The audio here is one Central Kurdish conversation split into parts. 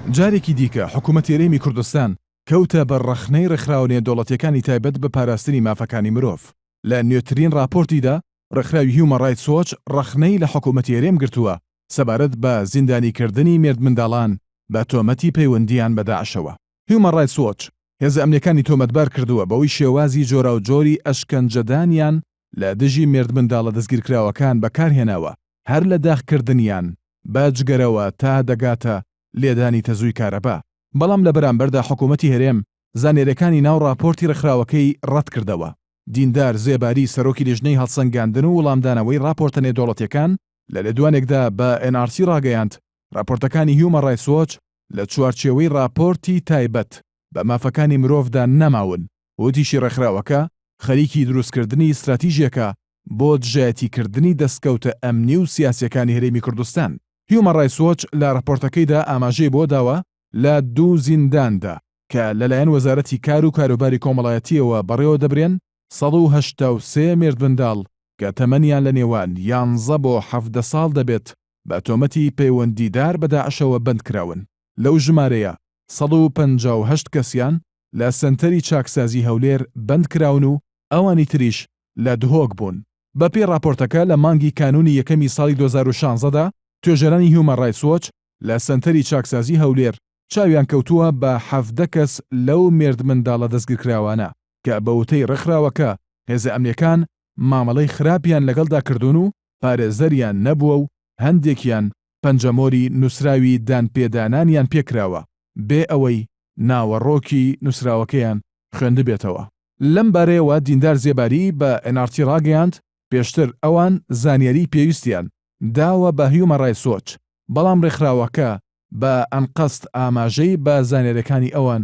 جارێکی دیکە حکوومەتی هەرێمی کوردستان کەوتە بە ڕەخنەی ڕێکخراوە نێودەوڵەتیەکانی تایبەت بە پاراستنی مافەکانی مرۆڤ. لە نوێترین راپۆرتیدا ڕێکخراوی هیومەن ڕایتس وۆچ ڕەخنەی لە حکوومەتی هەرێم گرتووە سەبارەت بە زیندانیکردنی مێرد منداڵان بە تۆمەتی پەیوەندیان بە داعشەوە. هیومەن ڕایتس وۆچ هێزە ئەمنیەکانی تۆمەتبار کردووە بەوەی شێوازی جۆرا و جۆری ئەشکەنجەدانیان لە دژی مێرد منداڵە دەستگیرکراوەکان بەکارهێناوە، هەر لە داخکردنیان بە جگەرەوە تا دەگاتە لێدانی تەزووی کارەبا. بەڵام لە بەرامبەردا حکوومەتی هەرێم زانێرەکانی ناو راپۆرتی ڕێکخراوەکەی ڕەت کردەوە. دیندار زێباری سەرۆکی لیژنەی هەڵسەنگاندن و وەڵامدانەوەی راپۆرتە نێودەوڵەتیەکان لە لێدوانێکدا بە NRC ڕاگەیاند راپۆرتەکانی هیومەن ڕایتس وۆچ لە چوارچێوەی راپۆرتی تایبەت بە مافەکانی مرۆڤدا نەماون. وتیشی ڕێکخراوەکە خەریکی دروستکردنی استراتیژیەکە بۆ دژایەتیکردنی دەستکەوتە ئەمنی و سیاسیەکانی هەرێمی کوردستان. هیومەن ڕایتس وۆچ لە راپۆرتەکەیدا ئاماژەی بۆ داوە لە 2 زینداندا کە لەلایەن وەزارەتی کار و کاروباری کۆمەڵایەتیەوە بەڕێوە دەبرێن 183 مێرد منداڵ کە تەمەنیان لە نێوان 11 بۆ 17 ساڵ دەبێت بە تۆمەتی پەیوەندیدار بە داعشەوە بەندکراون. لەو ژمارەیە 158 کەسیان لە سنتەری چاکسازی هەولێر بەندکراون و ئەوانی تریش لە دهۆک بوون. بەپێی راپۆرتەکە لە مانگی کانونی یەکەمی ساڵی 2016دا توێژەرانی هیومەن ڕایتس وۆچ لە سنتەری چاکسازی هەولێر چاویان کەوتووە بە 17 کەس لەو مێرد منداڵە دەستگیرکراوانە کە بە وتەی ڕێکخراوەکە هێزە ئەمنیەکان مامەڵەی خراپیان لەگەڵدا کردوون و پارێزەریان نەبووە و هەندێکیان پەنجەمۆری نووسراوی دانپێدانانیان پێکراوە بێ ئەوەی ناوەڕۆکی نووسراوەکەیان خوێندە بێتەوە. لەم بارەیەوە دیندار زێباری بە NRC ڕاگەیاند پێشتر ئەوان زانیاری پێویستیان داوە بە هیومەن ڕایتس وۆچ، بەڵام ڕێکخراوەکە بە ئەنقەست ئاماژەی بە زانیاریەکانی ئەوان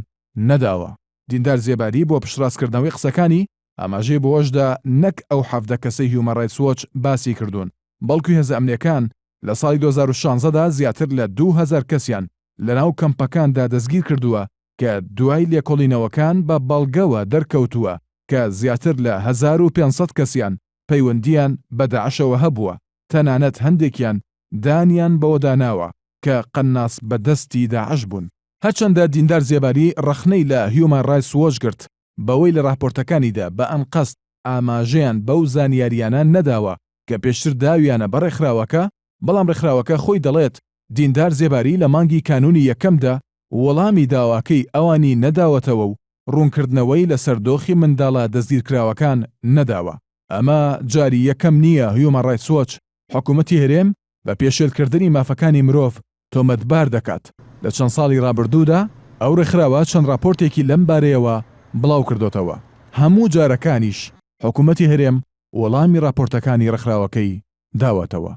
نەداوە. دیندار زێباری بۆ پشتڕاستکردنەوەی قسەکانی ئاماژەی بۆشدا نەک ئەو 17 کەسەی هیومەن ڕایتس وۆچ باسی کردوون، بەڵکو هێزە ئەمنیەکان لە ساڵی 2016دا زیاتر لە 2000 کەسیان لەناو کەمپەکاندا دەستگیر کردووە کە دوای لێکۆڵینەوەکان بە بەڵگەوە دەرکەوتووە کە زیاتر لە 1500 کەسیان پەیوەندیان بە داعشەوە هەبووە، تەنانەت هەندێکیان دانیان بەوە داناوە کە قەناس بەدەستی داعش بوون. هەرچەندە دیندار زێباری ڕەخنەی لە هیومەن ڕایتس وۆچ گرت بەوەی لە راپۆرتەکانیدا بە ئەنقەست ئاماژەیان بەو زانیاریانە نەداوە کە پێشتر داویانە بە ڕێکخراوەکە، بەڵام ڕێکخراوەکە خۆی دەڵێت دیندار زێباری لە مانگی کانونی یەکەمدا وەڵامی داواکەی ئەوانی نەداوەتەوە و ڕوونکردنەوەی لە سەردۆخی منداڵە دەستگیرکراوەکان نەداوە. ئەمە جاری یەکەم نییە هیومەن ڕایتس وۆچ حکوومەتی هەرێم بە پێشێلکردنی مافەکانی مرۆڤ تۆمەتبار دەکات. لە چەند ساڵی ڕابردوودا ئەو ڕێکخراوە چەند راپۆرتێکی لەم بارەیەوە بڵاو کردوتەوە. هەموو جارەکانیش حکوومەتی هەرێم وەڵامی راپۆرتەکانی ڕێکخراوەکەی داوەتەوە.